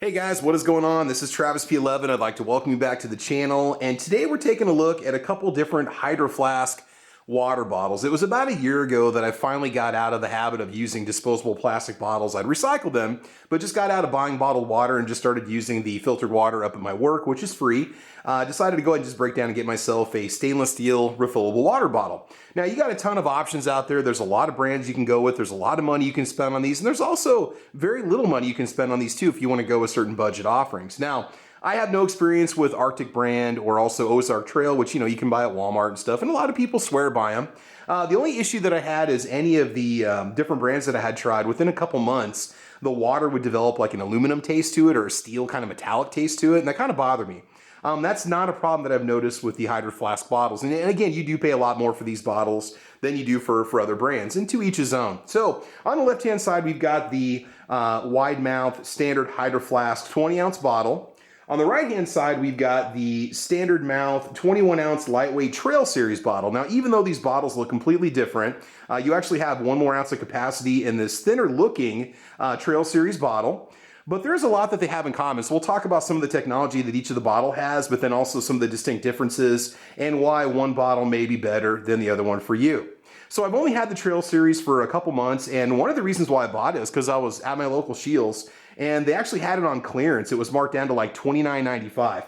Hey guys, what is going on? This is Travis P11. I'd like to welcome you back to the channel, and today we're taking a look at a couple different Hydro Flask water bottles. It was about a year ago that I finally got out of the habit of using disposable plastic bottles. I'd recycle them, but just got out of buying bottled water and just started using the filtered water up at my work, which is free. Decided to go ahead and just break down and get myself a stainless steel refillable water bottle. Now, you got a ton of options out there. There's a lot of brands you can go with. There's a lot of money you can spend on these, and there's also very little money you can spend on these too if you want to go with certain budget offerings. Now, I have no experience with Arctic brand or also Ozark Trail, which you can buy at Walmart and stuff, and a lot of people swear by them. The only issue that I had is any of the different brands that I had tried, within a couple months, the water would develop like an aluminum taste to it or a steel kind of metallic taste to it, and that kind of bothered me. That's not a problem that I've noticed with the Hydro Flask bottles. And again, you do pay a lot more for these bottles than you do for other brands, and to each his own. So on the left-hand side, we've got the wide mouth standard Hydro Flask 20-ounce bottle. On the right-hand side, we've got the standard mouth 21-ounce lightweight Trail Series bottle. Now, even though these bottles look completely different, you actually have one more ounce of capacity in this thinner-looking Trail Series bottle. But there's a lot that they have in common. So we'll talk about some of the technology that each of the bottle has, but then also some of the distinct differences and why one bottle may be better than the other one for you. So I've only had the Trail Series for a couple months, and one of the reasons why I bought it is because I was at my local Scheels, and they actually had it on clearance. It was marked down to like $29.95.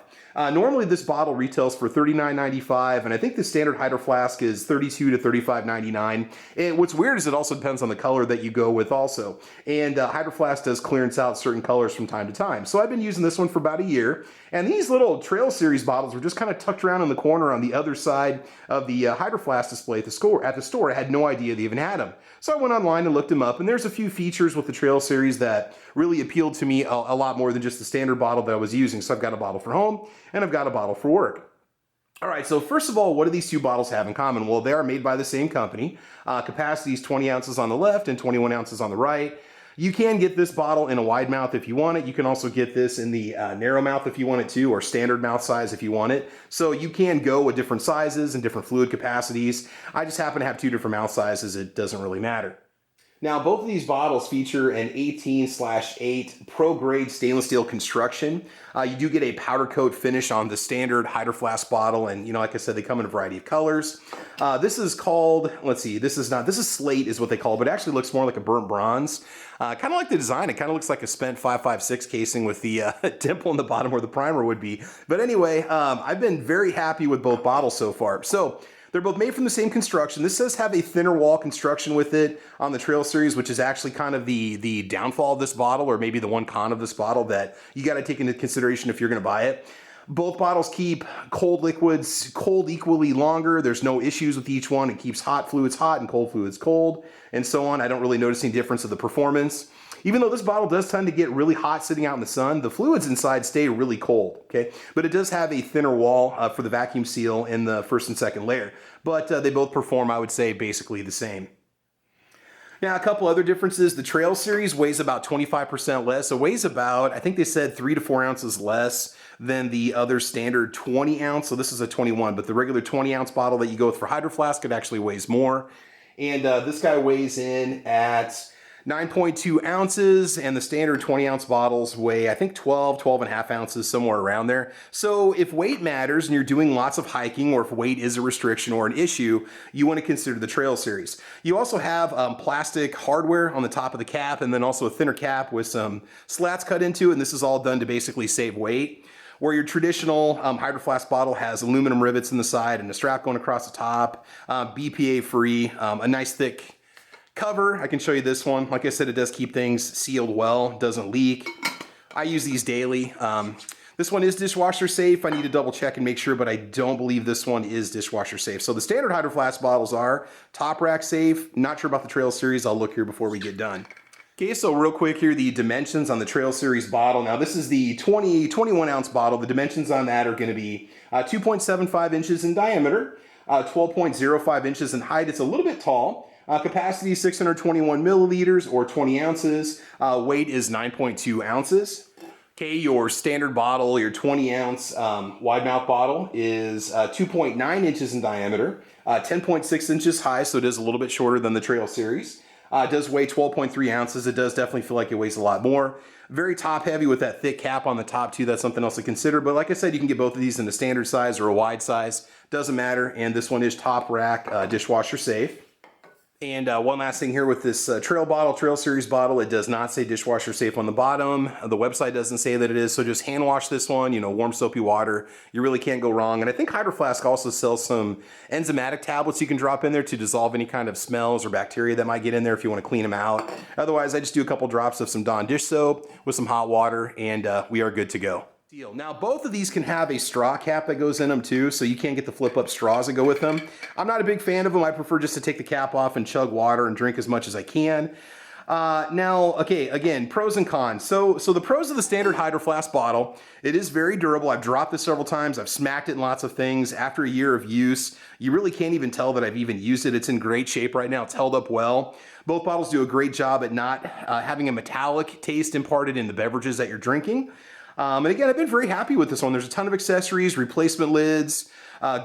Normally this bottle retails for $39.95, and I think the standard Hydro Flask is $32 to $35.99. And what's weird is it also depends on the color that you go with also. And Hydro Flask does clearance out certain colors from time to time. So I've been using this one for about a year, and these little Trail Series bottles were just kind of tucked around in the corner on the other side of the Hydro Flask display at the store. I had no idea they even had them. So I went online and looked them up, and there's a few features with the Trail Series that really appealed to me a lot more than just the standard bottle that I was using. So I've got a bottle for home, and I've got a bottle for work. All right, so first of all, what do these two bottles have in common? Well, they are made by the same company. Capacity is 20 ounces on the left and 21 ounces on the right. You can get this bottle in a wide mouth if you want it. You can also get this in the narrow mouth if you want it to, or standard mouth size if you want it. So you can go with different sizes and different fluid capacities. I just happen to have two different mouth sizes. It doesn't really matter. Now, both of these bottles feature an 18/8 pro-grade stainless steel construction. You do get a powder coat finish on the standard Hydro Flask bottle, and like I said, they come in a variety of colors. This is called, let's see, this is slate is what they call it, but it actually looks more like a burnt bronze. Kind of like the design. It kind of looks like a spent 5.56 casing with the dimple in the bottom where the primer would be. But anyway, I've been very happy with both bottles so far. So they're both made from the same construction. This does have a thinner wall construction with it on the Trail Series, which is actually kind of the downfall of this bottle, or maybe the one con of this bottle that you got to take into consideration if you're going to buy it. Both bottles keep cold liquids cold equally longer. There's no issues with each one. It keeps hot fluids hot and cold fluids cold, and so on. I don't really notice any difference of the performance. Even though this bottle does tend to get really hot sitting out in the sun, the fluids inside stay really cold, okay? But it does have a thinner wall for the vacuum seal in the first and second layer. But they both perform, I would say, basically the same. Now, a couple other differences. The Trail Series weighs about 25% less. It weighs about, I think they said 3 to 4 ounces less than the other standard 20 ounce. So this is a 21, but the regular 20 ounce bottle that you go with for Hydro Flask, it actually weighs more. And this guy weighs in at 9.2 ounces, and the standard 20 ounce bottles weigh, I think, 12 and a half ounces, somewhere around there. So if weight matters and you're doing lots of hiking, or if weight is a restriction or an issue, you want to consider the Trail Series. You also have plastic hardware on the top of the cap, and then also a thinner cap with some slats cut into it, and this is all done to basically save weight. Where your traditional Hydro Flask bottle has aluminum rivets in the side and a strap going across the top, BPA free, a nice thick cover. I can show you this one. Like I said, it does keep things sealed well, doesn't leak. I use these daily. This one is dishwasher safe. I need to double check and make sure, but I don't believe this one is dishwasher safe. So the standard Hydro Flask bottles are top rack safe. Not sure about the Trail Series. I'll look here before we get done. Okay, so real quick here, the dimensions on the Trail Series bottle. Now this is the 21 ounce bottle. The dimensions on that are going to be 2.75 inches in diameter, 12.05 inches in height. It's a little bit tall. Capacity 621 milliliters or 20 ounces. Weight is 9.2 ounces. Okay, your standard bottle, your 20 ounce wide mouth bottle is 2.9 inches in diameter, 10.6 inches high, so it is a little bit shorter than the Trail Series. It does weigh 12.3 ounces. It does definitely feel like it weighs a lot more. Very top heavy with that thick cap on the top too. That's something else to consider. But like I said, you can get both of these in a standard size or a wide size. Doesn't matter. And this one is top rack, dishwasher safe. And one last thing here with this Trail Series bottle, it does not say dishwasher safe on the bottom. The website doesn't say that it is, so just hand wash this one, you know, warm soapy water. You really can't go wrong. And I think Hydro Flask also sells some enzymatic tablets you can drop in there to dissolve any kind of smells or bacteria that might get in there if you want to clean them out. Otherwise, I just do a couple drops of some Dawn dish soap with some hot water, and we are good to go. Now, both of these can have a straw cap that goes in them too, so you can't get the flip up straws that go with them. I'm not a big fan of them. I prefer just to take the cap off and chug water and drink as much as I can. Now, okay, again, pros and cons. So the pros of the standard Hydro Flask bottle, it is very durable. I've dropped this several times. I've smacked it in lots of things. After a year of use, you really can't even tell that I've even used it. It's in great shape right now. It's held up well. Both bottles do a great job at not having a metallic taste imparted in the beverages that you're drinking. And again, I've been very happy with this one. There's a ton of accessories, replacement lids,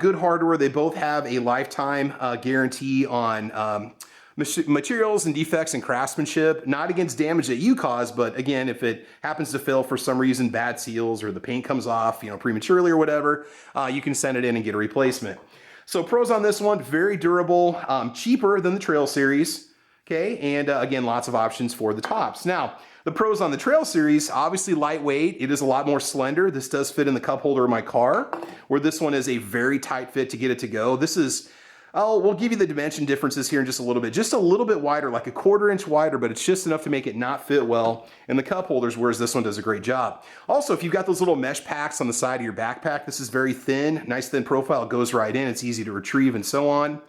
good hardware. They both have a lifetime guarantee on materials and defects and craftsmanship, not against damage that you cause, but again, if it happens to fail for some reason, bad seals or the paint comes off, you know, prematurely or whatever, you can send it in and get a replacement. So pros on this one, very durable, cheaper than the Trail Series, okay? And again, lots of options for the tops. Now, the pros on the Trail Series, obviously lightweight. It is a lot more slender. This does fit in the cup holder of my car, where this one is a very tight fit to get it to go. This is, we'll give you the dimension differences here in just a little bit wider, like a 1/4 inch wider, but it's just enough to make it not fit well in the cup holders, whereas this one does a great job. Also, if you've got those little mesh packs on the side of your backpack, this is very thin, nice thin profile, it goes right in, it's easy to retrieve and so on.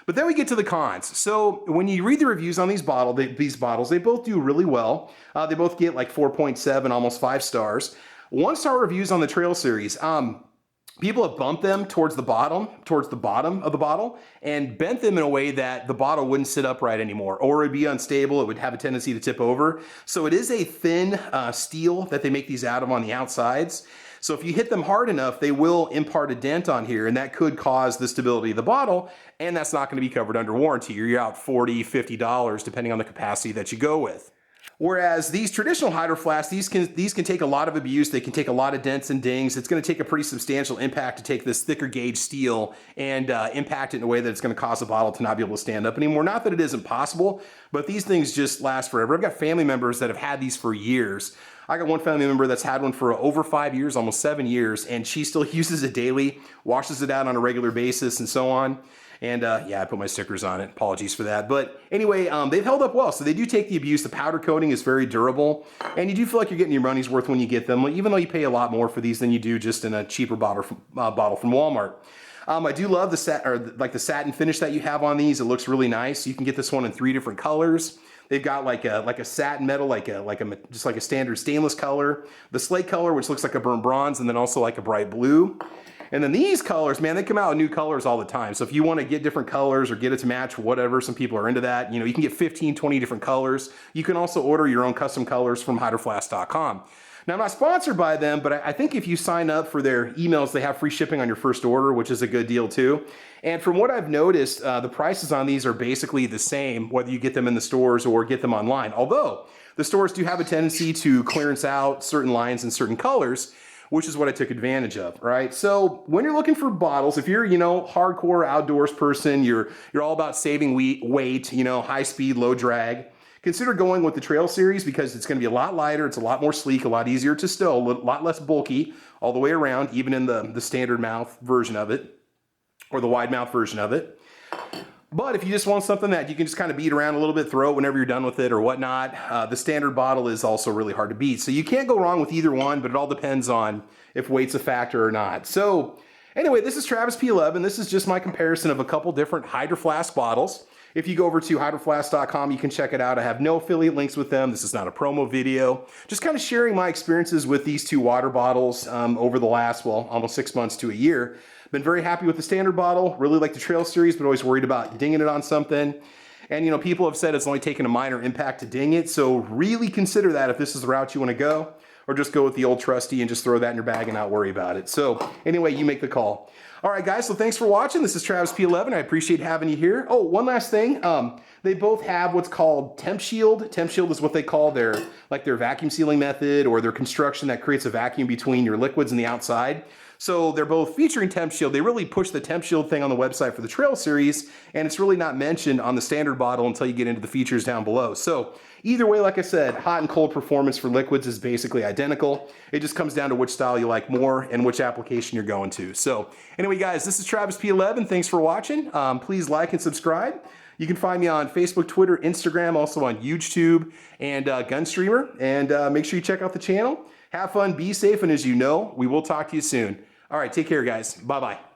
But then we get to the cons. So when you read the reviews on these bottles, they both do really well. They both get like 4.7, almost 5 stars. 1-star reviews on the Trail Series. People have bumped them towards the bottom of the bottle and bent them in a way that the bottle wouldn't sit upright anymore, or it would be unstable. It would have a tendency to tip over. So it is a thin steel that they make these out of on the outsides. So if you hit them hard enough, they will impart a dent on here, and that could cause the stability of the bottle, and that's not going to be covered under warranty. You're out $40, $50, depending on the capacity that you go with. Whereas these traditional Hydro Flasks, these can take a lot of abuse. They can take a lot of dents and dings. It's going to take a pretty substantial impact to take this thicker gauge steel and impact it in a way that it's going to cause the bottle to not be able to stand up anymore. Not that it isn't possible, but these things just last forever. I've got family members that have had these for years. I got one family member that's had one for over 5 years, almost 7 years, and she still uses it daily, washes it out on a regular basis and so on. And yeah, I put my stickers on it. Apologies for that. But anyway, they've held up well. So they do take the abuse. The powder coating is very durable. And you do feel like you're getting your money's worth when you get them, even though you pay a lot more for these than you do just in a cheaper bottle from Walmart. I do love the satin finish that you have on these. It looks really nice. You can get this one in 3 different colors. They've got like a satin metal, just like a standard stainless color, the slate color, which looks like a burnt bronze, and then also like a bright blue. And then these colors, man, they come out with new colors all the time. So if you want to get different colors or get it to match whatever, some people are into that. You know, you can get 15, 20 different colors. You can also order your own custom colors from hydroflask.com. Now, I'm not sponsored by them, but I think if you sign up for their emails, they have free shipping on your first order, which is a good deal too. And from what I've noticed, the prices on these are basically the same, whether you get them in the stores or get them online. Although the stores do have a tendency to clearance out certain lines and certain colors, which is what I took advantage of, right? So when you're looking for bottles, if you're, hardcore outdoors person, you're all about saving weight, high speed, low drag, consider going with the Trail Series because it's going to be a lot lighter, it's a lot more sleek, a lot easier to stow, a lot less bulky all the way around, even in the standard mouth version of it, or the wide mouth version of it. But if you just want something that you can just kind of beat around a little bit, throw it whenever you're done with it or whatnot, the standard bottle is also really hard to beat. So you can't go wrong with either one, but it all depends on if weight's a factor or not. So anyway, this is Travis P11. This is just my comparison of a couple different Hydro Flask bottles. If you go over to hydroflask.com, you can check it out. I have no affiliate links with them. This is not a promo video. Just kind of sharing my experiences with these two water bottles over the last, almost 6 months to a year. Been very happy with the standard bottle, really like the Trail Series, but always worried about dinging it on something. And people have said it's only taken a minor impact to ding it, so really consider that if this is the route you want to go. or just go with the old trusty and just throw that in your bag and not worry about it. So anyway, you make the call. All right, guys, so thanks for watching. This is Travis P11. I appreciate having you here. Oh, one last thing. They both have what's called temp shield. Temp shield is what they call their vacuum sealing method, or their construction that creates a vacuum between your liquids and the outside. So they're both featuring temp shield. They really push the temp shield thing on the website for the Trail series, and it's really not mentioned on the standard bottle until you get into the features down below. So either way, like I said, hot and cold performance for liquids is basically identical. It just comes down to which style you like more and which application you're going to. So anyway, guys, this is Travis P11. Thanks for watching. Please like and subscribe. You can find me on Facebook, Twitter, Instagram, also on UGEtube and Gunstreamer. And make sure you check out the channel. Have fun, be safe, and as you know, we will talk to you soon. All right, take care, guys. Bye-bye.